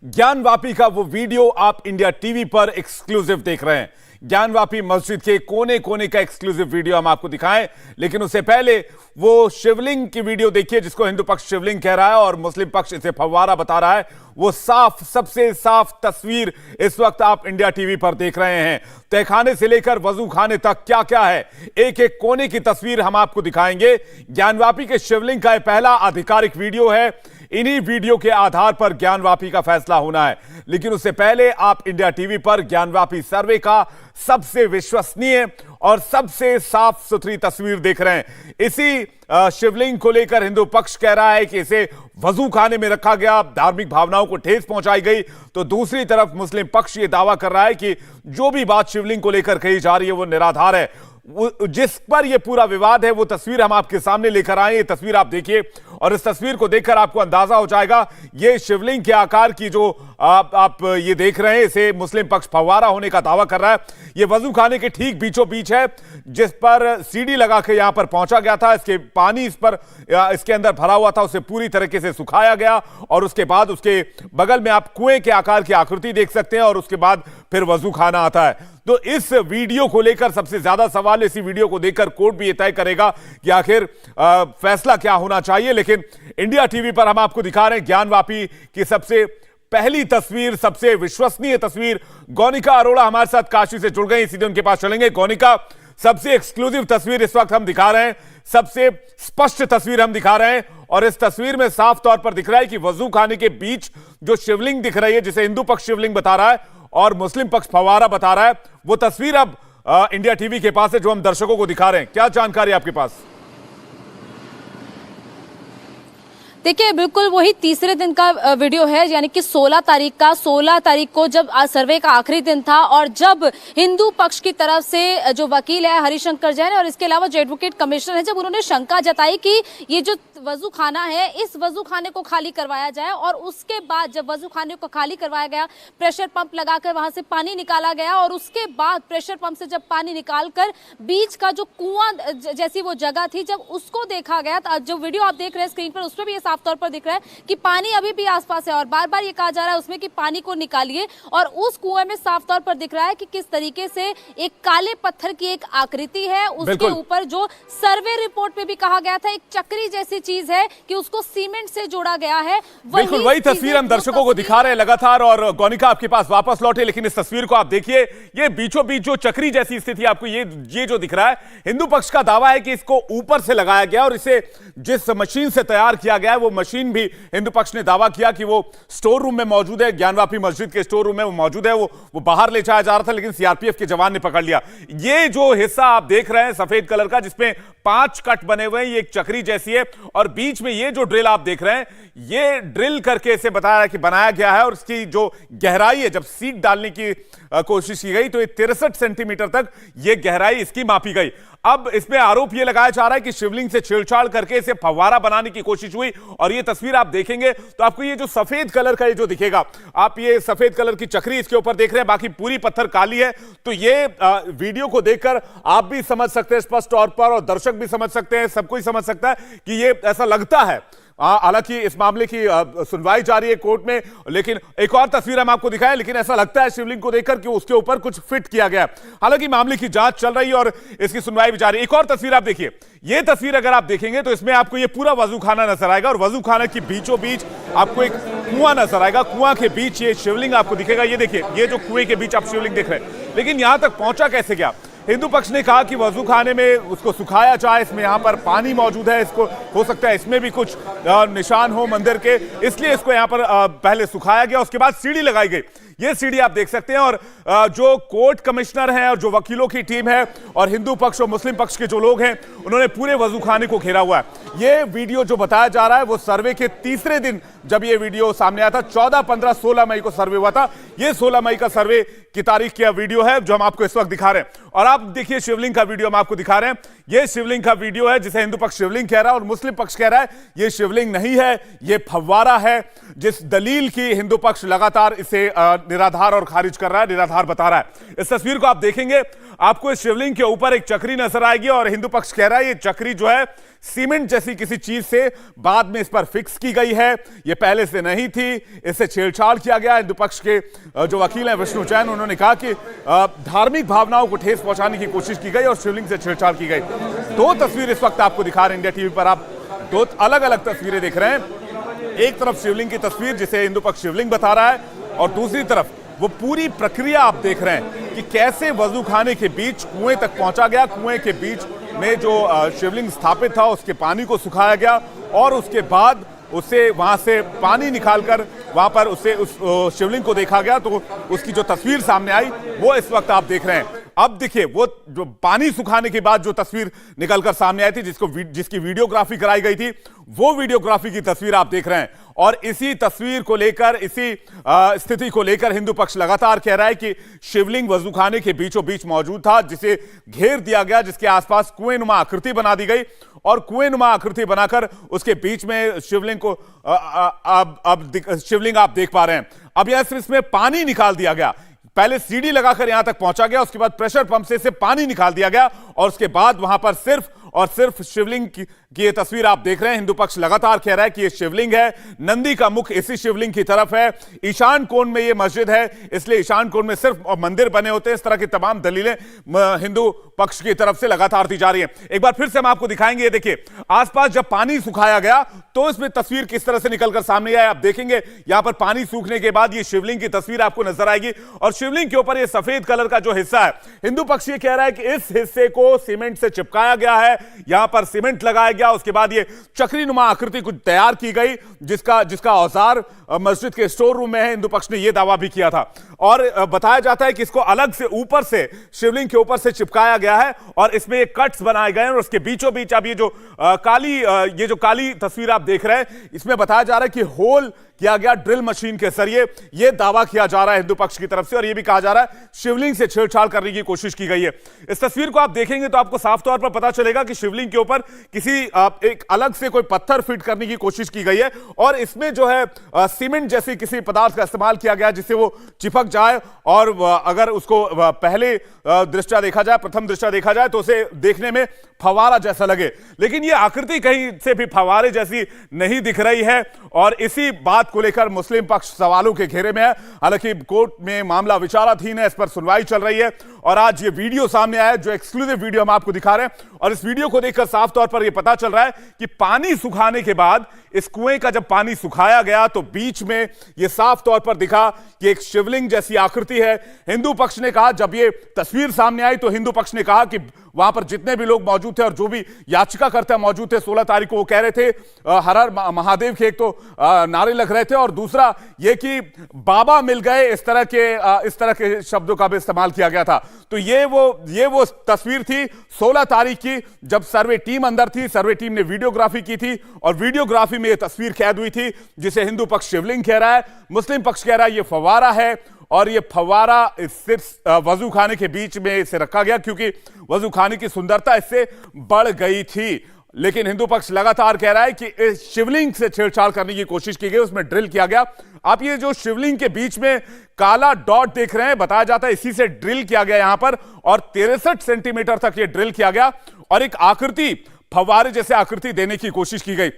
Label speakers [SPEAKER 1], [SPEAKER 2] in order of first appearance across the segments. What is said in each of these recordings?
[SPEAKER 1] ज्ञानवापी का वो वीडियो आप इंडिया टीवी पर एक्सक्लूसिव देख रहे हैं। ज्ञानवापी मस्जिद के कोने कोने का एक्सक्लूसिव वीडियो हम आपको दिखाएं, लेकिन उससे पहले वो शिवलिंग की वीडियो देखिए जिसको हिंदू पक्ष शिवलिंग कह रहा है और मुस्लिम पक्ष इसे फव्वारा बता रहा है। वो साफ, सबसे साफ तस्वीर इस वक्त आप इंडिया टीवी पर देख रहे हैं। तहखाने से लेकर वजू खाने तक क्या क्या है, एक एक कोने की तस्वीर हम आपको दिखाएंगे। ज्ञानवापी के शिवलिंग का यह पहला आधिकारिक वीडियो है। इन्हीं वीडियो के आधार पर ज्ञानवापी का फैसला होना है, लेकिन उससे पहले आप इंडिया टीवी पर ज्ञानवापी सर्वे का सबसे विश्वसनीय और सबसे साफ सुथरी तस्वीर देख रहे हैं। इसी शिवलिंग को लेकर हिंदू पक्ष कह रहा है कि इसे वजू खाने में रखा गया, धार्मिक भावनाओं को ठेस पहुंचाई गई, तो दूसरी तरफ मुस्लिम पक्ष ये दावा कर रहा है कि जो भी बात शिवलिंग को लेकर कही जा रही है वो निराधार है। जिस पर यह पूरा विवाद है वो तस्वीर हम आपके सामने लेकर आए। ये तस्वीर आप देखिए और इस तस्वीर को देखकर आपको अंदाजा हो जाएगा ये शिवलिंग के आकार की जो आप ये देख रहे हैं, इसे मुस्लिम पक्ष फव्वारा होने का दावा कर रहा है। ये वजू खाने के ठीक बीचों बीच है जिस पर सीढ़ी लगा के यहां पर पहुंचा गया था। इसके पानी इस पर इसके अंदर भरा हुआ था, उसे पूरी तरीके से सुखाया गया और उसके बाद उसके बगल में आप कुएं के आकार की आकृति देख सकते हैं और उसके बाद फिर वजू खाना आता है। तो इस वीडियो को लेकर सबसे ज्यादा सवाल, इसी वीडियो को देखकर कोर्ट भी यह तय करेगा कि आखिर फैसला क्या होना चाहिए। लेकिन इंडिया टीवी पर हम आपको दिखा रहे हैं ज्ञानवापी की सबसे पहली तस्वीर, सबसे विश्वसनीय तस्वीर। गौनिका अरोड़ा हमारे साथ काशी से जुड़ गई, सीधे उनके पास चलेंगे। गौनिका, सबसे एक्सक्लूसिव तस्वीर इस वक्त हम दिखा रहे हैं, सबसे स्पष्ट तस्वीर हम दिखा रहे हैं और इस तस्वीर में साफ तौर पर दिख रहा है कि वजू खाने के बीच जो शिवलिंग दिख रही है, जिसे हिंदू पक्ष शिवलिंग बता रहा है और मुस्लिम पक्ष फव्वारा बता रहा है, वो तस्वीर अब इंडिया टीवी के पास है जो हम दर्शकों को दिखा रहे हैं। क्या जानकारी आपके पास?
[SPEAKER 2] देखिए, बिल्कुल वही तीसरे दिन का वीडियो है, यानी कि 16 तारीख को जब सर्वे का आखिरी दिन था और जब हिंदू पक्ष की तरफ से जो वकील है हरिशंकर जैन और इसके अलावा जो एडवोकेट कमिश्नर है, जब उन्होंने शंका जताई कि ये जो वजू खाना है, इस वजू खाने को खाली करवाया जाए और उसके बाद जब वजू खाने को खाली करवाया गया, प्रेशर पंप लगाकर वहां से पानी निकाला गया और उसके बाद प्रेशर पंप से जब पानी निकालकर बीच का जो कुआं जैसी वो जगह थी, जब उसको देखा गया, जो वीडियो आप देख रहे हैं स्क्रीन पर, उसमें भी साफ तौर पर दिख रहा है कि पानी अभी भी आसपास है और बार बार ये कहा जा रहा है उसमें कि पानी को निकालिए। और उस कुएं में साफ तौर पर दिख रहा है कि किस तरीके से एक काले पत्थर की एक आकृति है, उसके ऊपर जो सर्वे रिपोर्ट में भी कहा गया था एक चक्री जैसी चीज है कि उसको सीमेंट से जोड़ा गया है।
[SPEAKER 1] बिल्कुल वही तस्वीर हम दर्शकों को दिखा रहे हैं लगातार। और गौनिका आपके पास वापस लौटे, लेकिन इस तस्वीर को आप देखिए, ये बीचों बीच जो चक्री जैसी स्थिति आपको ये जो दिख रहा है, हिंदू पक्ष का दावा है कि इसको ऊपर से लगाया गया और इसे जिस मशीन से तैयार किया गया है वो मशीन भी हिंदू पक्ष ने दावा किया कि वो स्टोर रूम में मौजूद है, ज्ञानवापी मस्जिद के स्टोर रूम में वो मौजूद है। वो बाहर ले जाया जा रहा था लेकिन सीआरपीएफ के जवान ने पकड़ लिया। ये जो हिस्सा आप देख रहे हैं सफेद कलर का, जिसमें 5 कट बने हुए हैं, ये एक चक्री जैसी है और बीच में ये जो ड्रिल आप देख रहे हैं, ये ड्रिल करके इसे बताया कि बनाया गया है और इसकी जो गहराई है, जब सीट डालने की कोशिश की गई तो ये 63 सेंटीमीटर तक ये गहराई इसकी मापी गई। अब इसमें आरोप ये लगाया जा रहा है कि शिवलिंग से छेड़छाड़ करके इसे फव्वारा बनाने की कोशिश हुई और ये तस्वीर आप देखेंगे तो आपको ये जो सफेद कलर का ये जो दिखेगा, आप ये सफेद कलर की चक्री इसके ऊपर देख रहे हैं, बाकी पूरी पत्थर काली है। तो ये वीडियो को देखकर आप भी समझ सकते हैं स्पष्ट तौर पर और दर्शक भी समझ सकते हैं, सब कोई समझ सकता है कि ये ऐसा लगता है। हालांकि इस मामले की सुनवाई जारी है कोर्ट में, लेकिन एक और तस्वीर हम आपको दिखाएं, लेकिन ऐसा लगता है शिवलिंग को देखकर कि उसके ऊपर कुछ फिट किया गया। हालांकि मामले की जांच चल रही है और इसकी सुनवाई भी जारी है। एक और तस्वीर आप देखिए, ये तस्वीर अगर आप देखेंगे तो इसमें आपको ये पूरा वजू खाना नजर आएगा और वजू खाना की बीचों बीच आपको एक कुआं नजर आएगा, कुआं के बीच ये शिवलिंग आपको दिखेगा। ये देखिए, ये जो कुएं के बीच आप शिवलिंग देख रहे हैं, लेकिन यहां तक पहुंचा कैसे गया? हिंदू पक्ष ने कहा कि वजू खाने में उसको सुखाया जाए, इसमें यहाँ पर पानी मौजूद है, इसको हो सकता है इसमें भी कुछ निशान हो मंदिर के, इसलिए इसको यहाँ पर पहले सुखाया गया, उसके बाद सीढ़ी लगाई गई। ये सीढ़ी आप देख सकते हैं और जो कोर्ट कमिश्नर हैं और जो वकीलों की टीम है और हिंदू पक्ष और मुस्लिम पक्ष के जो लोग हैं, उन्होंने पूरे वजू खाने को घेरा हुआ है। ये वीडियो जो बताया जा रहा है वो सर्वे के तीसरे दिन जब ये वीडियो सामने आया था, 14, 15, 16 मई को सर्वे हुआ था। ये 16 मई का सर्वे की तारीख का वीडियो है जो हम आपको इस वक्त दिखा रहे हैं और आप देखिए शिवलिंग का वीडियो हम आपको दिखा रहे हैं। ये शिवलिंग का वीडियो है जिसे हिंदू पक्ष शिवलिंग कह रहा है और मुस्लिम पक्ष कह रहा है ये शिवलिंग नहीं है, ये फव्वारा है। जिस दलील की हिंदू पक्ष लगातार इसे निराधार और खारिज कर रहा है, निराधार बता रहा है। इस तस्वीर को आप देखेंगे, आपको इस शिवलिंग के ऊपर एक चक्री नजर आएगी और हिंदू पक्ष कह रहा है ये चक्री जो है सीमेंट जैसी किसी चीज से बाद में इस पर फिक्स की गई है, ये पहले से नहीं थी, इससे छेड़छाड़ किया गया। हिंदू पक्ष के जो वकील हैं विष्णु जैन, उन्होंने कहा कि धार्मिक भावनाओं को ठेस पहुंचाने की कोशिश की गई और शिवलिंग से छेड़छाड़ की गई। दो तस्वीर इस वक्त आपको दिखा रहे हैं इंडिया टीवी पर, आप दो अलग अलग तस्वीरें देख रहे हैं। एक तरफ शिवलिंग की तस्वीर जिसे हिंदू पक्ष शिवलिंग बता रहा है और दूसरी तरफ वो पूरी प्रक्रिया आप देख रहे हैं कि कैसे वजू खाने के बीच कुएं तक पहुंचा गया। कुएं के बीच में जो शिवलिंग स्थापित था उसके पानी को सुखाया गया और उसके बाद उसे वहां से पानी निकालकर वहां पर उसे उस शिवलिंग को देखा गया, तो उसकी जो तस्वीर सामने आई वो इस वक्त आप देख रहे हैं। अब देखिए वो जो पानी सुखाने के बाद जो तस्वीर निकलकर सामने आई थी, जिसकी वीडियोग्राफी कराई गई थी, वो वीडियोग्राफी की तस्वीर आप देख रहे हैं। और इसी तस्वीर को लेकर, इसी स्थिति को लेकर हिंदू पक्ष लगातार कह रहा है कि शिवलिंग वजूखाने के बीचों बीच मौजूद था, जिसे घेर दिया गया, जिसके आसपास कुएंनुमा आकृति बना दी गई और कुएंनुमा आकृति बनाकर उसके बीच में शिवलिंग को अब शिवलिंग आप देख पा रहे हैं। अब यह सिर्फ इसमें पानी निकाल दिया गया, पहले सीढ़ी लगाकर यहां तक पहुंचा गया, उसके बाद प्रेशर पंप से पानी निकाल दिया गया और उसके बाद वहां पर सिर्फ और सिर्फ शिवलिंग की ये तस्वीर आप देख रहे हैं। हिंदू पक्ष लगातार कह रहा है कि ये शिवलिंग है, नंदी का मुख इसी शिवलिंग की तरफ है, ईशान कोण में ये मस्जिद है, इसलिए ईशान कोण में सिर्फ मंदिर बने होते हैं। इस तरह की तमाम दलीलें हिंदू पक्ष की तरफ से लगातार दी जा रही है। एक बार फिर से हम आपको दिखाएंगे, ये देखिए आसपास जब पानी सुखाया गया तो इसमें तस्वीर किस तरह से निकलकर सामने आई आप देखेंगे। यहां पर पानी सूखने के बाद ये शिवलिंग की तस्वीर आपको नजर आएगी और शिवलिंग के ऊपर ये सफेद कलर का जो हिस्सा है, हिंदू पक्ष ये कह रहा है कि इस हिस्से को सीमेंट से चिपकाया गया है, यहां पर सीमेंट लगाया गया, उसके बाद ये चक्रीनुमा आकृति कुछ तैयार की गई, जिसका औजार मस्जिद के स्टोर रूम में है। हिंदू पक्ष ने यह दावा भी किया था और बताया जाता है कि इसको अलग से ऊपर से शिवलिंग के ऊपर से चिपकाया गया है और इसमें ये कट्स बनाए गए हैं और उसके बीचों बीच अब ये जो काली तस्वीर आप देख रहे हैं, इसमें बताया जा रहा है कि होल किया गया ड्रिल मशीन के जरिए। यह दावा किया जा रहा है हिंदू पक्ष की तरफ से और यह भी कहा जा रहा है शिवलिंग से छेड़छाड़ करने की कोशिश की गई है। इस तस्वीर को आप देखेंगे तो आपको साफ तौर पर पता चलेगा कि शिवलिंग के ऊपर किसी एक अलग से कोई पत्थर फिट करने की कोशिश की गई है और इसमें जो है सीमेंट जैसी किसी पदार्थ का इस्तेमाल किया गया जिससे वो चिपक जाए और अगर उसको पहले दृष्टया देखा जाए, प्रथम दृष्टया देखा जाए तो उसे देखने में फवारा जैसा लगे, लेकिन यह आकृति कहीं से भी फवारे जैसी नहीं दिख रही है और इसी बात को लेकर मुस्लिम पक्ष सवालों के घेरे में है। हालांकि कोर्ट में मामला विचाराधीन है, इस पर सुनवाई चल रही है और आज ये वीडियो सामने आया जो एक्सक्लूसिव वीडियो हम आपको दिखा रहे हैं और इस वीडियो को देखकर साफ तौर पर यह पता चल रहा है कि पानी सुखाने के बाद इस कुएं का जब पानी सुखाया गया तो बीच में यह साफ तौर पर दिखा कि एक शिवलिंग जैसी आकृति है। हिंदू पक्ष ने कहा, जब यह तस्वीर सामने आई तो हिंदू पक्ष ने कहा कि वहां पर जितने भी लोग मौजूद थे और जो भी याचिकाकर्ता मौजूद थे 16 तारीख को, वो कह रहे थे हर हर महादेव के एक तो नारे लग रहे थे और दूसरा ये कि बाबा मिल गए, इस तरह के शब्दों का भी इस्तेमाल किया गया था। तो ये वो तस्वीर थी 16 तारीख की जब सर्वे टीम अंदर थी, सर्वे टीम ने वीडियोग्राफी की थी और वीडियोग्राफी में यह तस्वीर कैद हुई थी जिसे हिंदू पक्ष शिवलिंग कह रहा है, मुस्लिम पक्ष कह रहा है ये फव्वारा है और ये फव्वारा सिर्फ वजू खाने के बीच में इसे रखा गया क्योंकि वजू खाने की सुंदरता इससे बढ़ गई थी। लेकिन हिंदू पक्ष लगातार कह रहा है कि इस शिवलिंग से छेड़छाड़ करने की कोशिश की गई, उसमें ड्रिल किया गया। आप ये जो शिवलिंग के बीच में काला डॉट देख रहे हैं, बताया जाता है इसी से ड्रिल किया गया यहां पर और 63 सेंटीमीटर तक ये ड्रिल किया गया और एक आकृति, फव्वारे जैसे आकृति देने की कोशिश की गई।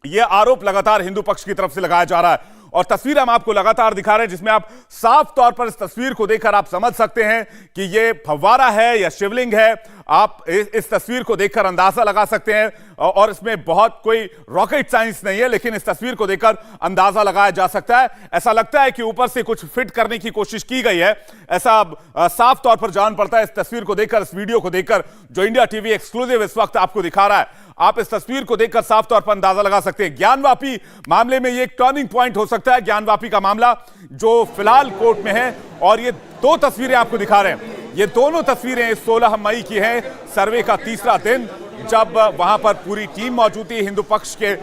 [SPEAKER 1] यह आरोप लगातार हिंदू पक्ष की तरफ से लगाया जा रहा है और तस्वीर हम आपको लगातार दिखा रहे हैं जिसमें आप साफ तौर पर इस तस्वीर को देखकर आप समझ सकते हैं कि यह फव्वारा है या शिवलिंग है। आप इस तस्वीर को देखकर अंदाजा लगा सकते हैं और इसमें बहुत कोई रॉकेट साइंस नहीं है, लेकिन इस तस्वीर को देखकर अंदाजा लगाया जा सकता है। ऐसा लगता है कि ऊपर से कुछ फिट करने की कोशिश की गई है, ऐसा साफ तौर पर जान पड़ता है इस तस्वीर को देखकर, इस वीडियो को देखकर जो इंडिया टीवी एक्सक्लूसिव इस वक्त आपको दिखा रहा है। आप इस तस्वीर को देखकर साफ तौर पर अंदाजा लगा सकते हैं। ज्ञानवापी मामले में यह एक टर्निंग पॉइंट हो सकता है। ज्ञानवापी का मामला जो फिलहाल कोर्ट में है और ये दो तस्वीरें आपको दिखा रहे हैं, ये दोनों तस्वीरें 16 मई की हैं, सर्वे का तीसरा दिन, जब वहां पर पूरी टीम मौजूद थी, हिंदू पक्ष के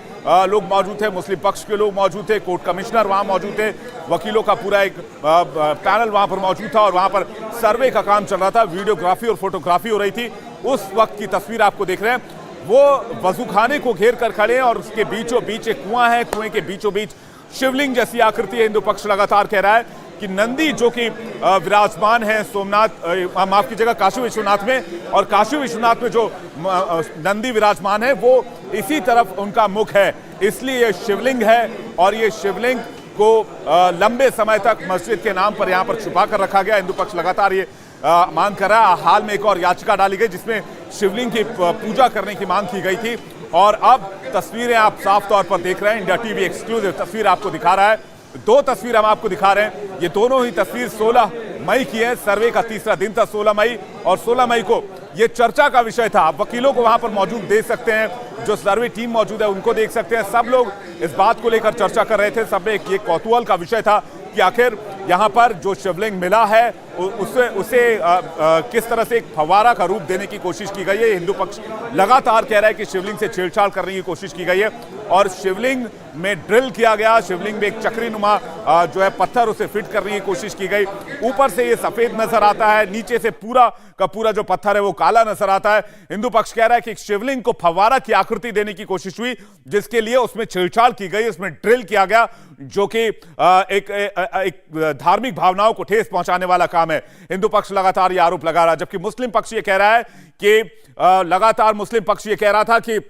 [SPEAKER 1] लोग मौजूद थे, मुस्लिम पक्ष के लोग मौजूद थे, कोर्ट कमिश्नर वहां मौजूद थे, वकीलों का पूरा एक पैनल वहां पर मौजूद था और वहां पर सर्वे का काम चल रहा था, वीडियोग्राफी और फोटोग्राफी हो रही थी उस वक्त की तस्वीर आपको देख रहे हैं। वो वजू खाने को घेर कर खड़े हैं और उसके बीचों बीच एक कुआं है, कुएं के बीचों बीच शिवलिंग जैसी आकृति है। हिंदू पक्ष लगातार कह रहा है कि नंदी जो कि विराजमान है सोमनाथ, माफ कीजिएगा, काशी विश्वनाथ में, और काशी विश्वनाथ में जो नंदी विराजमान है वो इसी तरफ उनका मुख है, इसलिए ये शिवलिंग है। और ये शिवलिंग को लंबे समय तक मस्जिद के नाम पर यहाँ पर छुपा कर रखा गया। हिंदू पक्ष लगातार ये मांग कर रहा है। हाल में एक और याचिका डाली गई जिसमें शिवलिंग की पूजा करने की मांग की गई थी, और अब तस्वीरें आप साफ तौर पर देख रहे हैं। इंडिया टीवी एक्सक्लूसिव तस्वीर आपको दिखा रहा है। दो तस्वीर हम आपको दिखा रहे हैं, ये दोनों ही तस्वीर 16 मई की है। सर्वे का तीसरा दिन था 16 मई, और 16 मई को ये चर्चा का विषय था। आप वकीलों को वहां पर मौजूद देख सकते हैं, जो सर्वे टीम मौजूद है उनको देख सकते हैं। सब लोग इस बात को लेकर चर्चा कर रहे थे। सब में ये कौतूहल का विषय था कि आखिर यहाँ पर जो शिवलिंग मिला है उसे किस तरह से एक फव्वारा का रूप देने की कोशिश की गई है। हिंदू पक्ष लगातार कह रहा है कि शिवलिंग से छेड़छाड़ करने की कोशिश की गई है, और शिवलिंग में ड्रिल किया गया। शिवलिंग में एक चक्री नुमा जो है पत्थर, उसे फिट करने की कोशिश की गई। ऊपर से ये सफेद नजर आता है, नीचे से पूरा का पूरा जो पत्थर है वो काला नजर आता है। हिंदू पक्ष कह रहा है कि शिवलिंग को फव्वारा की आकृति देने की कोशिश हुई, जिसके लिए उसमें छेड़छाड़ की गई, उसमें ड्रिल किया गया, जो कि एक धार्मिक भावनाओं को ठेस पहुंचाने वाला काम है। हिंदू पक्ष लगातार ये आरोप लगा रहा है, जबकि मुस्लिम पक्ष ये कह रहा है कि लगातार मुस्लिम पक्ष ये कह रहा था कि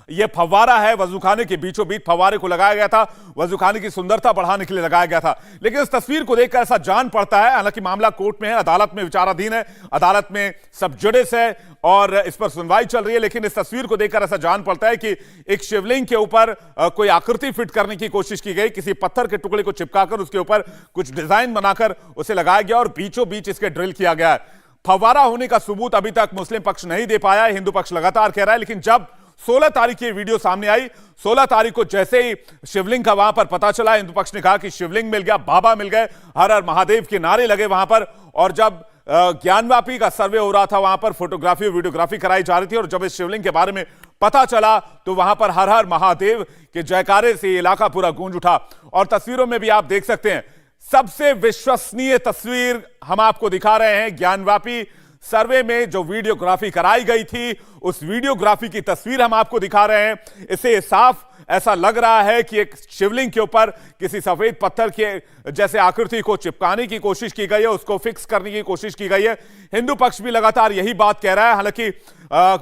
[SPEAKER 1] ये फव्वारा है, वजूखाने के बीचों बीच फव्वारे को लगाया गया था, वजूखाने की सुंदरता बढ़ाने के लिए लगाया गया था। लेकिन इस तस्वीर को देखकर ऐसा जान पड़ता है, हालांकि मामला कोर्ट में है, अदालत में विचाराधीन है, अदालत में सब जुडिस है और इस पर सुनवाई चल रही है, लेकिन इस तस्वीर को देखकर ऐसा जान पड़ता है कि एक शिवलिंग के ऊपर कोई आकृति फिट करने की कोशिश की गई, किसी पत्थर के टुकड़े को चिपकाकर उसके ऊपर कुछ डिजाइन बनाकर उसे लगाया गया और बीचों बीच इसके ड्रिल किया गया है। फव्वारा होने का सबूत अभी तक मुस्लिम पक्ष नहीं दे पाया, हिंदू पक्ष लगातार कह रहा है। लेकिन जब 16 तारीख की वीडियो सामने आई, 16 तारीख को जैसे ही शिवलिंग का वहां पर पता चला, हिंदू पक्ष ने कहा कि शिवलिंग मिल गया, बाबा मिल गए, हर हर महादेव के नारे लगे वहां पर। और जब ज्ञानवापी का सर्वे हो रहा था, वहां पर फोटोग्राफी और वीडियोग्राफी कराई जा रही थी, और जब इस शिवलिंग के बारे में पता चला तो वहां पर हर हर महादेव के जयकारे से ये इलाका पूरा गूंज उठा। और तस्वीरों में भी आप देख सकते हैं, सबसे विश्वसनीय तस्वीर हम आपको दिखा रहे हैं। ज्ञानवापी सर्वे में जो वीडियोग्राफी कराई गई थी, उस वीडियोग्राफी की तस्वीर हम आपको दिखा रहे हैं। इसे साफ ऐसा लग रहा है कि एक शिवलिंग के ऊपर किसी सफेद पत्थर के जैसे आकृति को चिपकाने की कोशिश की गई है, उसको फिक्स करने की कोशिश की गई है। हिंदू पक्ष भी लगातार यही बात कह रहा है। हालांकि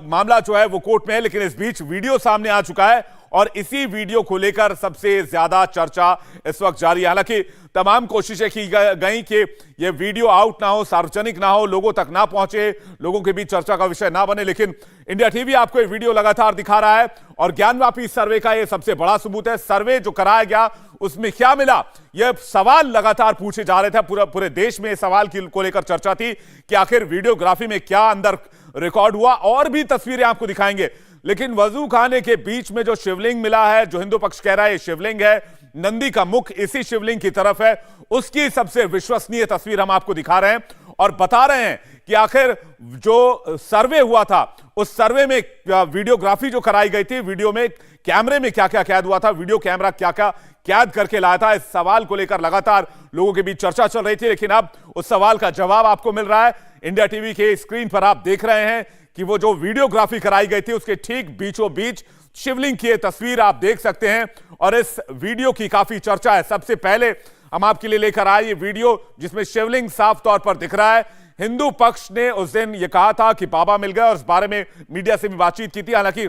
[SPEAKER 1] मामला जो है वो कोर्ट में है, लेकिन इस बीच वीडियो सामने आ चुका है और इसी वीडियो को लेकर सबसे ज्यादा चर्चा इस वक्त जारी है। हालांकि तमाम कोशिशें की गई कि यह वीडियो आउट ना हो, सार्वजनिक ना हो, लोगों तक ना पहुंचे, लोगों के बीच चर्चा का विषय ना बने, लेकिन इंडिया टीवी आपको ये वीडियो लगातार दिखा रहा है। और ज्ञानवापी सर्वे का यह सबसे बड़ा सबूत है। सर्वे जो कराया गया उसमें क्या मिला, यह सवाल लगातार पूछे जा रहे थे। पूरे देश में इस सवाल को लेकर चर्चा थी कि आखिर वीडियोग्राफी में क्या अंदर रिकॉर्ड हुआ। और भी तस्वीरें आपको दिखाएंगे, लेकिन वजू खाने के बीच में जो शिवलिंग मिला है, जो हिंदू पक्ष कह रहा है ये शिवलिंग है, नंदी का मुख इसी शिवलिंग की तरफ है, उसकी सबसे विश्वसनीय तस्वीर हम आपको दिखा रहे हैं और बता रहे हैं कि आखिर जो सर्वे हुआ था उस सर्वे में वीडियोग्राफी जो कराई गई थी, वीडियो में कैमरे में क्या क्या कैद हुआ था, वीडियो कैमरा क्या क्या कैद करके लाया था, इस सवाल को लेकर लगातार लोगों के बीच चर्चा चल रही थी। लेकिन अब उस सवाल का जवाब आपको मिल रहा है। इंडिया टीवी के स्क्रीन पर आप देख रहे हैं कि वो जो वीडियोग्राफी कराई गई थी उसके ठीक बीचों बीच शिवलिंग की तस्वीर आप देख सकते हैं और इस वीडियो की काफी चर्चा है। सबसे पहले हम आपके लिए लेकर आए ये वीडियो जिसमें शिवलिंग साफ तौर पर दिख रहा है। हिंदू पक्ष ने उस दिन यह कहा था कि बाबा मिल गए और इस बारे में मीडिया से भी बातचीत की थी। हालांकि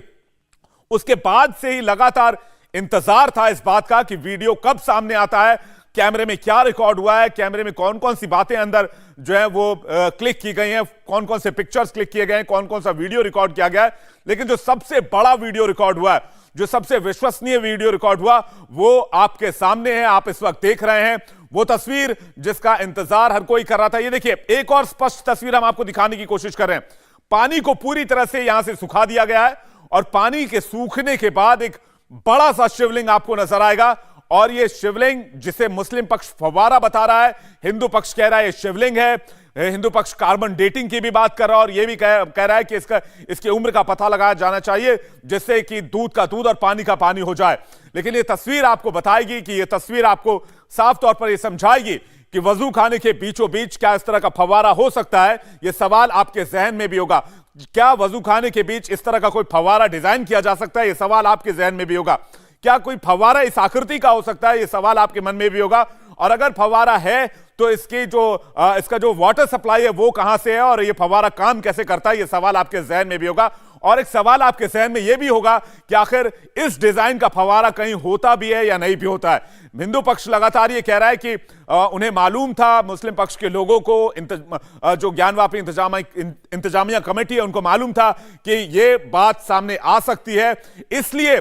[SPEAKER 1] उसके बाद से ही लगातार इंतजार था इस बात का कि वीडियो कब सामने आता है, कैमरे में क्या रिकॉर्ड हुआ है, कैमरे में कौन कौन सी बातें अंदर जो है वो क्लिक की गई हैं, कौन कौन से पिक्चर्स क्लिक किए गए हैं, कौन कौन सा वीडियो रिकॉर्ड किया गया है। लेकिन जो सबसे बड़ा वीडियो रिकॉर्ड हुआ है, जो सबसे विश्वसनीय वीडियो रिकॉर्ड हुआ, वो आपके सामने है, आप इस वक्त देख रहे हैं। वो तस्वीर जिसका इंतजार हर कोई कर रहा था। ये देखिए, एक और स्पष्ट तस्वीर हम आपको दिखाने की कोशिश कर रहे हैं। पानी को पूरी तरह से यहां से सुखा दिया गया है और पानी के सूखने के बाद एक बड़ा सा शिवलिंग आपको नजर आएगा। और ये शिवलिंग जिसे मुस्लिम पक्ष फव्वारा बता रहा है, हिंदू पक्ष कह रहा है ये शिवलिंग है। हिंदू पक्ष कार्बन डेटिंग की भी बात कर रहा है और ये भी कह रहा है कि इसकी उम्र का पता लगाया जाना चाहिए जिससे कि दूध का दूध और पानी का पानी हो जाए। लेकिन ये तस्वीर आपको बताएगी कि ये तस्वीर आपको साफ तौर पर ये समझाएगी कि वजू खाने के बीचों बीच क्या इस तरह का फव्वारा हो सकता है। यह सवाल आपके जहन में भी होगा। क्या वजू खाने के बीच इस तरह का कोई फव्वारा डिजाइन किया जा सकता है? यह सवाल आपके जहन में भी होगा। क्या कोई फव्वारा इस आकृति का हो सकता है? यह सवाल आपके मन में भी होगा। और अगर फव्वारा है तो इसका जो वाटर सप्लाई है वो कहां से है और यह फव्वारा काम कैसे करता है? यह सवाल आपके जहन में भी होगा। और एक सवाल आपके जहन में यह भी होगा कि आखिर इस डिजाइन का फव्वारा कहीं होता भी है या नहीं भी होता है। हिंदू पक्ष लगातार यह कह रहा है कि उन्हें मालूम था, मुस्लिम पक्ष के लोगों को, जो ज्ञानवापी इंतजामिया कमेटी है उनको मालूम था कि यह बात सामने आ सकती है, इसलिए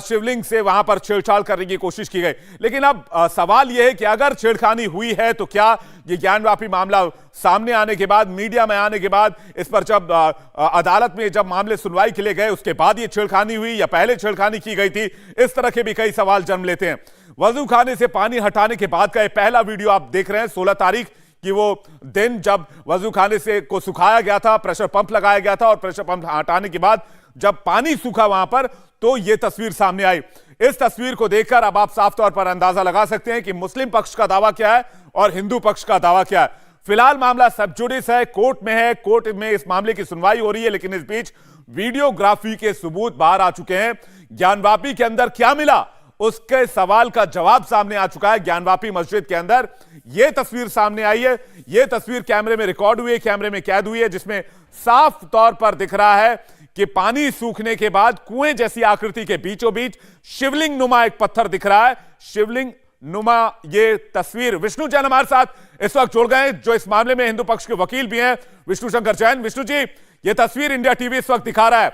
[SPEAKER 1] शिवलिंग से वहां पर छेड़छाड़ करने की कोशिश की गई। लेकिन अब सवाल यह है कि अगर छेड़खानी हुई है तो क्या ये ज्ञानवापी मामला सामने आने के बाद, मीडिया में आने के बाद, इस पर जब अदालत में जब मामले सुनवाई के लिए गए उसके बाद ये छेड़खानी हुई या पहले छेड़खानी की गई थी? इस तरह के भी कई सवाल जन्म लेते हैं। वजू खाने से पानी हटाने के बाद का यह पहला वीडियो आप देख रहे हैं, 16 तारीख की वो दिन जब वजू खाने से को सुखाया गया था, प्रेशर पंप लगाया गया था और प्रेशर पंप हटाने के बाद जब पानी सूखा वहां पर तो यह तस्वीर सामने आई। इस तस्वीर को देखकर अब आप साफ तौर पर अंदाजा लगा सकते हैं कि मुस्लिम पक्ष का दावा क्या है और हिंदू पक्ष का दावा क्या है। फिलहाल मामला सब जुडिस है, कोर्ट में है, कोर्ट में इस मामले की सुनवाई हो रही है, लेकिन इस बीच वीडियोग्राफी के सबूत बाहर आ चुके हैं। ज्ञानवापी के अंदर क्या मिला उसके सवाल का जवाब सामने आ चुका है। ज्ञानवापी मस्जिद के अंदर यह तस्वीर सामने आई है, यह तस्वीर कैमरे में रिकॉर्ड हुई है, कैमरे में कैद हुई है, जिसमें साफ तौर पर दिख रहा है कि पानी सूखने के बाद कुएं जैसी आकृति के बीचों बीच शिवलिंग नुमा एक पत्थर दिख रहा है। शिवलिंग नुमा ये तस्वीर। विष्णु जैन हमारे साथ इस वक्त जुड़ गए, जो इस मामले में हिंदू पक्ष के वकील भी हैं, विष्णु शंकर जैन। विष्णु जी, ये तस्वीर इंडिया टीवी इस वक्त दिखा रहा है,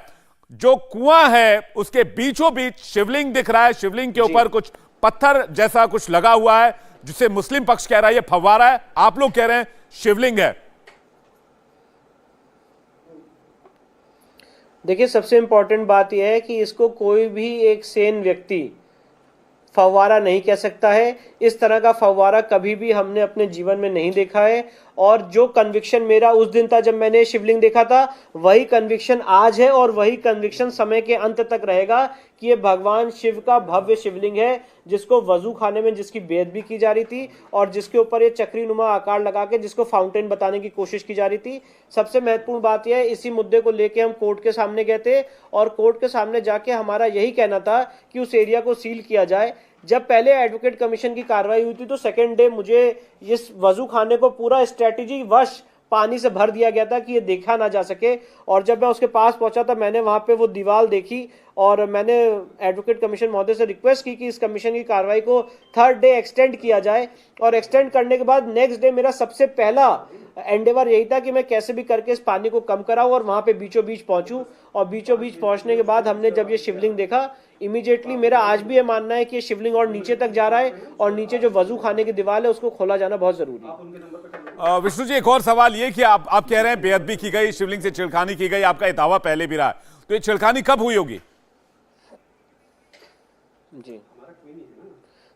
[SPEAKER 1] जो कुआं है उसके बीचों बीच शिवलिंग दिख रहा है, शिवलिंग के ऊपर कुछ पत्थर जैसा कुछ लगा हुआ है, जिसे मुस्लिम पक्ष कह रहा है ये फव्वारा है, आप लोग कह रहे हैं शिवलिंग है।
[SPEAKER 3] देखिए, सबसे इंपॉर्टेंट बात यह है कि इसको कोई भी एक सेन व्यक्ति फव्वारा नहीं कह सकता है। इस तरह का फव्वारा कभी भी हमने अपने जीवन में नहीं देखा है। और जो कन्विक्शन मेरा उस दिन था जब मैंने शिवलिंग देखा था, वही कन्विक्शन आज है और वही कन्विक्शन समय के अंत तक रहेगा कि ये भगवान शिव का भव्य शिवलिंग है, जिसको वजू खाने में जिसकी बेअदबी की जा रही थी और जिसके ऊपर ये चक्री नुमा आकार लगा के जिसको फाउंटेन बताने की कोशिश की जा रही थी। सबसे महत्वपूर्ण बात यह है, इसी मुद्दे को लेके हम कोर्ट के सामने गए थे और कोर्ट के सामने जाके हमारा यही कहना था कि उस एरिया को सील किया जाए। जब पहले एडवोकेट कमीशन की कार्रवाई हुई थी तो सेकेंड डे मुझे इस वजू खाने को पूरा स्ट्रेटेजी वश पानी से भर दिया गया था कि ये देखा ना जा सके। और जब मैं उसके पास पहुंचा था, मैंने वहां पे वो दीवार देखी और मैंने एडवोकेट कमीशन महोदय से रिक्वेस्ट की कि इस कमीशन की कार्रवाई को थर्ड डे एक्सटेंड किया जाए। और एक्सटेंड करने के बाद नेक्स्ट डे मेरा सबसे पहला एंडेवर यही था कि मैं कैसे भी करके इस पानी को कम कराऊं और वहां पे बीचों बीच पहुंचूं। और बीचों बीच पहुंचने के बाद हमने जब ये शिवलिंग देखा, इमीडिएटली मेरा आज भी ये मानना है कि ये शिवलिंग और नीचे तक जा रहा है और नीचे जो वजू खाने की दीवार है उसको खोला जाना बहुत जरूरी है।
[SPEAKER 1] विष्णु जी, एक और सवाल ये कि आप कह रहे हैं बेअदबी की गई, शिवलिंग से छेड़खानी की गई, आपका ये दावा पहले भी रहा है, तो ये छेड़खानी कब हुई होगी?
[SPEAKER 3] जी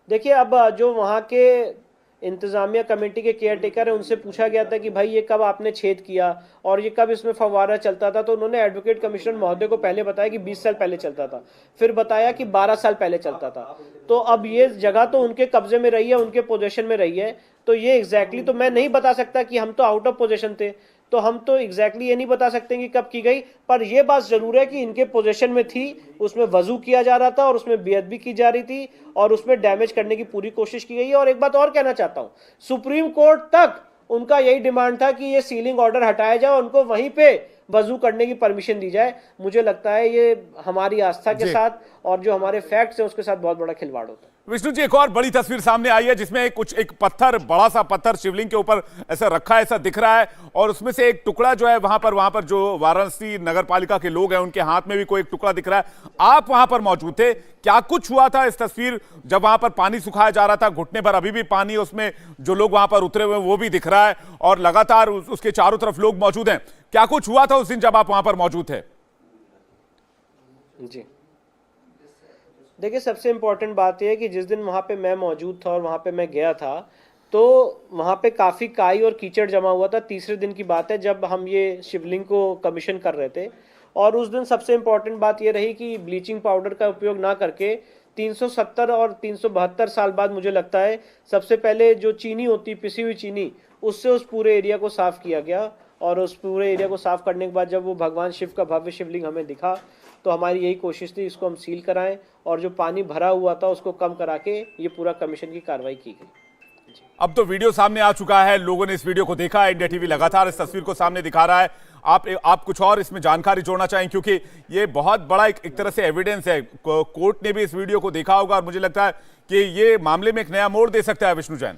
[SPEAKER 3] देखिए, अब जो वहां के इंतजामिया कमेटी के केयर टेकर है उनसे पूछा गया था कि भाई ये कब आपने छेद किया और ये कब इसमें फव्वारा चलता था, तो उन्होंने एडवोकेट कमिश्नर महोदय को पहले बताया कि 20 साल पहले चलता था, फिर बताया कि 12 साल पहले चलता था। तो अब ये जगह तो उनके कब्जे में रही है, उनके पोजीशन में रही है, तो ये एग्जैक्टली तो मैं नहीं बता सकता कि हम तो आउट ऑफ पोजीशन थे, तो हम तो एग्जैक्टली ये नहीं बता सकते कि कब की गई। पर यह बात जरूर है कि इनके पोजीशन में थी, उसमें वजू किया जा रहा था और उसमें बेअदबी की जा रही थी और उसमें डैमेज करने की पूरी कोशिश की गई है। और एक बात और कहना चाहता हूं, सुप्रीम कोर्ट तक उनका यही डिमांड था कि ये सीलिंग ऑर्डर हटाया जाए, उनको वहीं पे वजू करने की परमिशन दी जाए। मुझे लगता है ये हमारी आस्था के साथ और जो हमारे फैक्ट्स हैं उसके साथ बहुत बड़ा खिलवाड़ होता है।
[SPEAKER 1] विष्णु जी, एक और बड़ी तस्वीर सामने आई है जिसमें एक पत्थर, बड़ा सा पत्थर शिवलिंग के ऊपर ऐसा रखा है, ऐसा दिख रहा है, और उसमें से एक टुकड़ा जो है वहां पर जो वाराणसी नगर पालिका के लोग हैं उनके हाथ में भी कोई एक टुकड़ा दिख रहा है। आप वहां पर मौजूद थे, क्या कुछ हुआ था इस तस्वीर जब वहां पर पानी सुखाया जा रहा था? घुटने पर अभी भी पानी, उसमें जो लोग वहां पर उतरे हुए वो भी दिख रहा है और लगातार उसके चारों तरफ लोग मौजूद हैं। क्या कुछ हुआ था उस दिन जब आप वहां पर मौजूद थे?
[SPEAKER 3] जी देखिए, सबसे इंपॉर्टेंट बात यह है कि जिस दिन वहां पे मैं मौजूद था और वहां पे मैं गया था तो वहां पे काफी काई और कीचड़ जमा हुआ था। तीसरे दिन की बात है जब हम ये शिवलिंग को कमीशन कर रहे थे, और उस दिन सबसे इंपॉर्टेंट बात यह रही कि ब्लीचिंग पाउडर का उपयोग ना करके 370 और 372 साल बाद मुझे लगता है सबसे पहले जो चीनी होती, पिसी हुई चीनी, उससे उस पूरे एरिया को साफ किया गया और उस पूरे एरिया को साफ करने के बाद जब वो भगवान शिव का भव्य शिवलिंग हमें दिखा तो हमारी यही कोशिश थी इसको हम सील कराएं और जो पानी भरा हुआ था उसको कम करा के ये पूरा कमीशन की कार्रवाई की गई।
[SPEAKER 1] अब तो वीडियो सामने आ चुका है, लोगों ने इस वीडियो को देखा है, इंडिया टीवी लगातार इस तस्वीर को सामने दिखा रहा है। आप कुछ और इसमें जानकारी जोड़ना चाहें, क्योंकि ये बहुत बड़ा एक तरह से एविडेंस है। कोर्ट ने भी इस वीडियो को देखा होगा और मुझे लगता है कि ये मामले में एक नया मोड़ दे सकता है। विष्णु जैन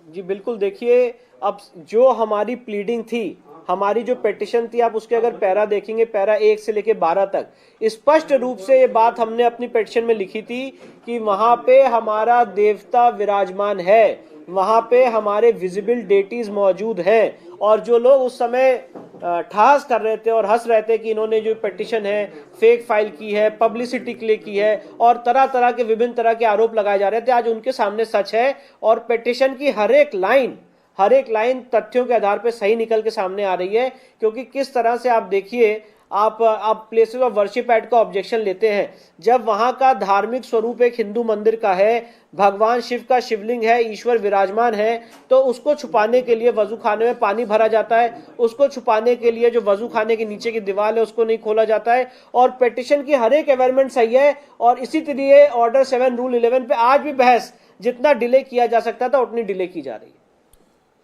[SPEAKER 3] जी बिल्कुल, देखिए अब जो हमारी प्लीडिंग थी, हमारी जो पिटिशन थी, आप उसके अगर पैरा देखेंगे, पैरा 1 से लेके 12 तक स्पष्ट रूप से ये बात हमने अपनी पिटिशन में लिखी थी कि वहां पे हमारा देवता विराजमान है, वहां पे हमारे विजिबल डेटीज मौजूद हैं और जो लोग उस समय ठहास कर रहे थे और हंस रहे थे कि इन्होंने जो पिटिशन है फेक फाइल की है, पब्लिसिटी के लिए की है और तरह तरह के विभिन्न तरह के आरोप लगाए जा रहे थे, आज उनके सामने सच है और पिटिशन की हर एक लाइन तथ्यों के आधार पर सही निकल के सामने आ रही है। क्योंकि किस तरह से आप देखिए, आप प्लेसेस ऑफ वर्शिप एक्ट का ऑब्जेक्शन लेते हैं, जब वहां का धार्मिक स्वरूप एक हिंदू मंदिर का है, भगवान शिव का शिवलिंग है, ईश्वर विराजमान है, तो उसको छुपाने के लिए वजू खाने में पानी भरा जाता है, उसको छुपाने के लिए जो वजू खाने के नीचे की दीवार है उसको नहीं खोला जाता है और पिटिशन की हर एक एवेयरमेंट सही है। और इसी तरह ऑर्डर 7 रूल 11 पे आज भी बहस जितना डिले किया जा सकता था उतनी डिले की जा रही है।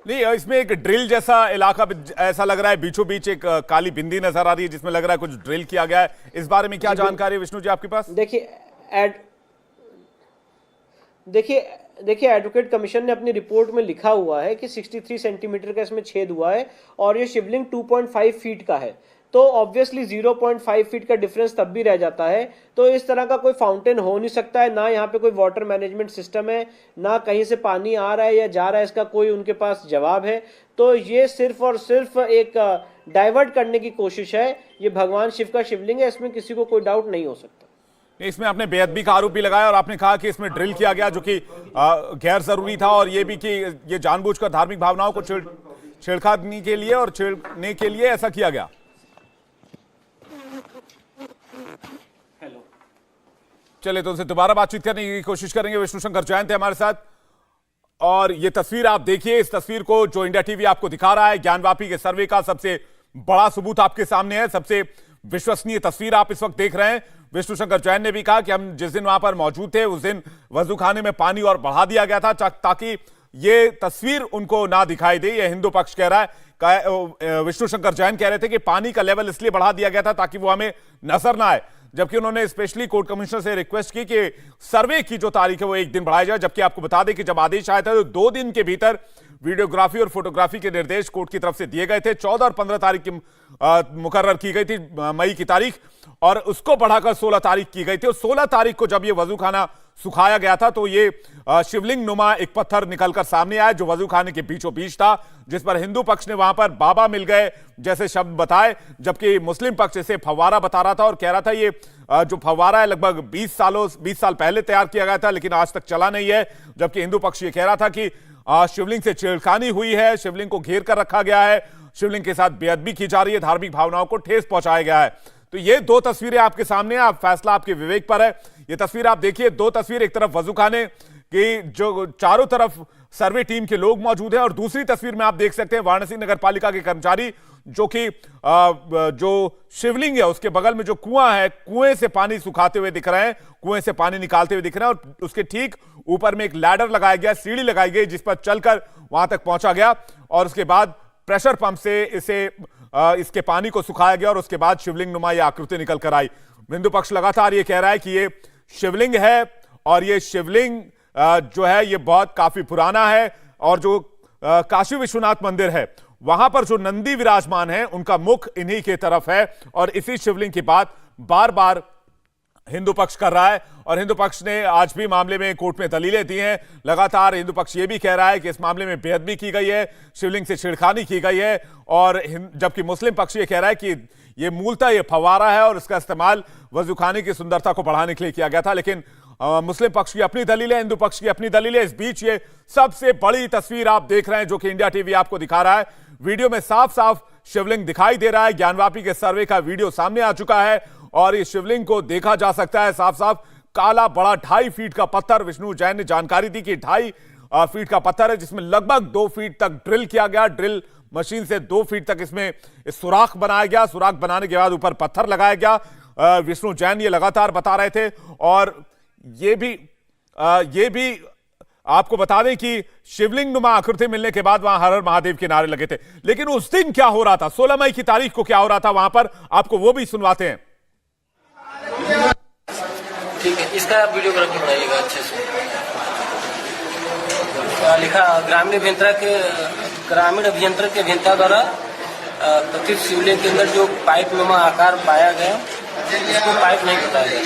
[SPEAKER 1] नहीं, इसमें एक ड्रिल जैसा इलाका ऐसा लग रहा है, बीचों बीच एक काली बिंदी नजर आ रही है जिसमें लग रहा है कुछ ड्रिल किया गया है। इस बारे में क्या जानकारी है विष्णु जी आपके पास?
[SPEAKER 3] देखिए एडवोकेट कमीशन ने अपनी रिपोर्ट में लिखा हुआ है कि 63 सेंटीमीटर का इसमें छेद हुआ है और ये शिवलिंग 2.5 फीट का है, तो ऑब्वियसली 0.5 फीट का डिफरेंस तब भी रह जाता है। तो इस तरह का कोई फाउंटेन हो नहीं सकता है, ना यहाँ पे कोई वाटर मैनेजमेंट सिस्टम है, ना कहीं से पानी आ रहा है या जा रहा है, इसका कोई उनके पास जवाब है। तो ये सिर्फ और सिर्फ एक डाइवर्ट करने की कोशिश है। ये भगवान शिव का शिवलिंग है, इसमें किसी को कोई डाउट नहीं हो सकता।
[SPEAKER 1] इसमें आपने बेअदबी का आरोप भी लगाया और आपने कहा कि इसमें ड्रिल किया गया जो कि गैर जरूरी था और ये भी कि ये जानबूझकर धार्मिक भावनाओं को छेड़खानी के लिए और छेड़ने के लिए ऐसा किया गया। चलिए तो उनसे दोबारा बातचीत करने की कोशिश करेंगे। विष्णु शंकर जैन थे हमारे साथ और ये तस्वीर आप देखिए, इस तस्वीर को जो इंडिया टीवी आपको दिखा रहा है ज्ञानवापी के सर्वे का सबसे बड़ा सबूत आपके सामने है, सबसे विश्वसनीय तस्वीर आप इस वक्त देख रहे हैं। विष्णु शंकर जैन ने भी कहा कि हम जिस दिन वहां पर मौजूद थे उस दिन वजू खाने में पानी और बढ़ा दिया गया था ताकि ये तस्वीर उनको ना दिखाई दे। ये हिंदू पक्ष कह रहा है, विष्णु शंकर जैन कह रहे थे कि पानी का लेवल इसलिए बढ़ा दिया गया था ताकि वो हमें नजर ना आए, जबकि उन्होंने स्पेशली कोर्ट कमिश्नर से रिक्वेस्ट की कि सर्वे की जो तारीख है वो एक दिन बढ़ाई जाए। जबकि आपको बता दें कि जब आदेश आया था तो 2 दिन के भीतर वीडियोग्राफी और फोटोग्राफी के निर्देश कोर्ट की तरफ से दिए गए थे। 14 और 15 तारीख की मुकर्रर की गई थी, मई की तारीख, और उसको बढ़ाकर 16 तारीख की गई थी। और 16 तारीख को जब ये वजू खाना सुखाया गया था तो ये शिवलिंग नुमा एक पत्थर निकलकर सामने आया जो वजू खाने के बीचों बीच था, जिस पर हिंदू पक्ष ने वहां पर बाबा मिल गए जैसे शब्द बताए, जबकि मुस्लिम पक्ष इसे फव्वारा बता रहा था और कह रहा था ये जो फव्वारा है लगभग 20 साल पहले तैयार किया गया था लेकिन आज तक चला नहीं है। जबकि हिंदू पक्ष ये कह रहा था कि शिवलिंग से छेड़खानी हुई है, शिवलिंग को घेर कर रखा गया है, शिवलिंग के साथ बेअदबी की जा रही है, धार्मिक भावनाओं को ठेस पहुंचाया गया है। तो ये 2 तस्वीरें आपके सामने हैं, आप फैसला आपके विवेक पर है। ये तस्वीर आप देखिए, 2 तस्वीर, एक तरफ वजू खाने की जो चारों तरफ सर्वे टीम के लोग मौजूद हैं और दूसरी तस्वीर में आप देख सकते हैं वाराणसी नगर पालिका के कर्मचारी जो कि जो शिवलिंग है उसके बगल में जो कुआं है, कुएं से पानी सुखाते हुए दिख रहे हैं, कुएं से पानी निकालते हुए दिख रहे हैं और उसके ठीक ऊपर में एक लैडर लगाया गया, सीढ़ी लगाई गई जिस पर चलकर वहां तक पहुंचा गया और उसके बाद प्रेशर पंप से इसके पानी को सुखाया गया और उसके बाद शिवलिंग नुमा ये आकृति निकल कर आई। हिंदू पक्ष लगातार ये कह रहा है कि ये शिवलिंग है और ये शिवलिंग जो है ये बहुत काफी पुराना है और जो काशी विश्वनाथ मंदिर है वहां पर जो नंदी विराजमान है उनका मुख इन्हीं के तरफ है और इसी शिवलिंग की बात बार बार हिंदू पक्ष कर रहा है। और हिंदू पक्ष ने आज भी मामले में कोर्ट में दलीलें दी हैं। लगातार हिंदू पक्ष ये भी कह रहा है कि इस मामले में बेअदबी की गई है, शिवलिंग से छेड़खानी की गई है, और जबकि मुस्लिम पक्ष ये कह रहा है कि ये मूलतः ये फव्वारा है और इसका इस्तेमाल वजूखाने की सुंदरता को बढ़ाने के लिए किया गया था। लेकिन मुस्लिम पक्ष की अपनी दलील है, हिंदू पक्ष की अपनी दलील है। इस बीच ये सबसे बड़ी तस्वीर आप देख रहे हैं जो कि इंडिया टीवी आपको दिखा रहा है। वीडियो में साफ साफ शिवलिंग दिखाई दे रहा है। ज्ञानवापी के सर्वे का वीडियो सामने आ चुका है और इस शिवलिंग को देखा जा सकता है साफ साफ। काला बड़ा 2.5 फीट का पत्थर, विष्णु जैन ने जानकारी दी कि 2.5 फीट का पत्थर है जिसमें लगभग 2 फीट तक ड्रिल किया गया। ड्रिल मशीन से 2 फीट तक इसमें सुराख बनाया गया। सुराख बनाने के बाद ऊपर पत्थर लगाया गया। विष्णु जैन ये लगातार बता रहे थे। और ये भी आपको बता दें कि शिवलिंग नुमा आकृति मिलने के बाद वहां हर हर महादेव के नारे लगे थे। लेकिन उस दिन क्या हो रहा था, 16 मई की तारीख को क्या हो रहा था वहां पर, आपको वो भी सुनवाते हैं।
[SPEAKER 4] ठीक है, इसका वीडियोग्राफी बनाइएगा अच्छे से। लिखा ग्रामीण अभियंत्रण के अभियंता द्वारा कथित शिवलिंग के अंदर जो पाइप नुमा आकार पाया गया इसको पाइप नहीं बताया गया।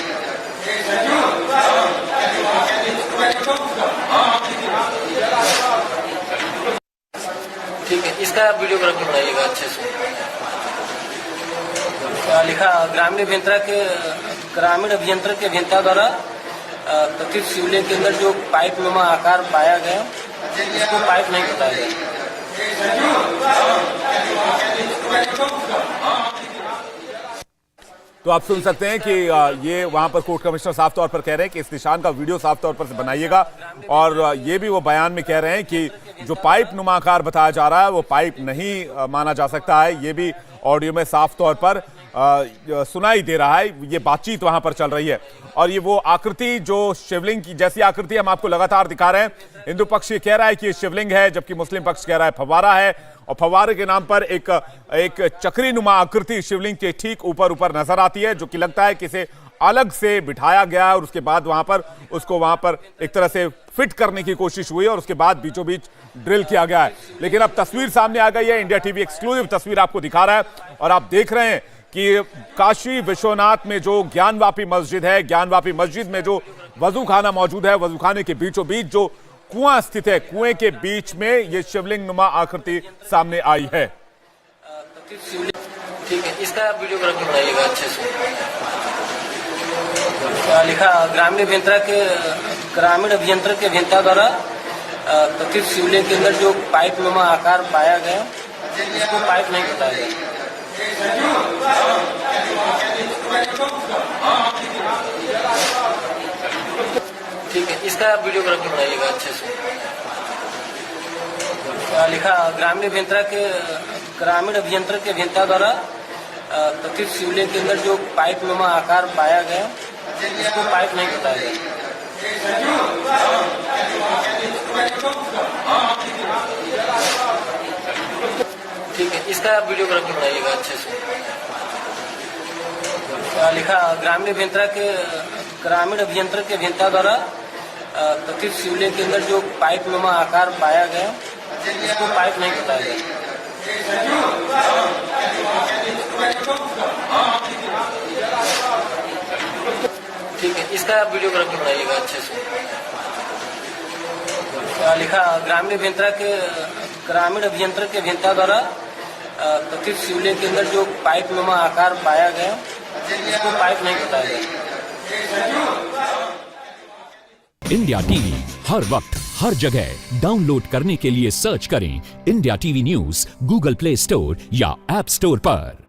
[SPEAKER 4] ठीक है, इसका वीडियोग्राफी बनाइएगा अच्छे से। लिखा ग्रामीण अभियंत्रण के अभियंता द्वारा कथित शिवलिंग के अंदर जो पाइप नुमा आकार पाया गया इसको पाइप नहीं बताया गया।
[SPEAKER 1] तो आप सुन सकते हैं कि ये वहां पर कोर्ट कमिश्नर साफ तौर पर कह रहे हैं कि इस निशान का वीडियो साफ तौर पर से बनाइएगा। और ये भी वो बयान में कह रहे हैं कि जो पाइप नुमा आकार बताया जा रहा है वो पाइप नहीं माना जा सकता है। ये भी ऑडियो में साफ तौर पर सुनाई दे रहा है। ये बातचीत वहां पर चल रही है। और ये वो आकृति जो शिवलिंग की जैसी आकृति हम आपको लगातार दिखा रहे हैं। हिंदू पक्ष ये कह रहा है कि ये शिवलिंग है, जबकि मुस्लिम पक्ष कह रहा है फव्वारा है। और फव्वारे के नाम पर एक चक्री नुमा आकृति शिवलिंग के ठीक ऊपर नजर आती है, जो कि लगता है कि इसे अलग से बिठाया गया और उसके बाद वहां पर एक तरह से फिट करने की कोशिश हुई और उसके बाद बीचों बीच ड्रिल किया गया है। लेकिन अब तस्वीर सामने आ गई है। इंडिया टीवी एक्सक्लूसिव तस्वीर आपको दिखा रहा है और आप देख रहे हैं कि काशी विश्वनाथ में जो ज्ञानवापी मस्जिद है, ज्ञानवापी मस्जिद में जो वजू खाना मौजूद है, वजू खाने के बीचों बीच जो कुआं स्थित है, कुएं के बीच में ये शिवलिंग नुमा आकृति सामने आई है।
[SPEAKER 4] ठीक है, इसका वीडियोग्राफी बनाइएगा अच्छे से। लिखा ग्रामीण अभियंत्रण के अभियंता द्वारा कथित शिवलिंग के अंदर जो पाइप नुमा आकार पाया गया इसको पाइप नहीं बताया गया। ठीक है, इसका वीडियोग्राफी बनाइएगा अच्छे से। लिखा ग्रामीण अभियंत्रण के अभियंता द्वारा कथित शिवलिंग के अंदर जो पाइप नुमा आकार पाया गया इसको पाइप नहीं बताया गया। ठीक है, इसका वीडियोग्राफी बनाइएगा अच्छे से। लिखा ग्रामीण अभियंत्रण के अभियंता द्वारा कथित शिवलिंग के अंदर जो पाइप नुमा आकार पाया गया इसको पाइप नहीं बताया गया। ठीक है, इसका वीडियोग्राफी बनाइएगा अच्छे से। लिखा ग्रामीण अभियंत्रण के अभियंता द्वारा कथित शिवलिंग के अंदर जो पाइप नुमा आकार पाया गया इसको पाइप नहीं बताया गया।
[SPEAKER 5] इंडिया टीवी हर वक्त हर जगह डाउनलोड करने के लिए सर्च करें India TV news Google play store या ऐप स्टोर पर।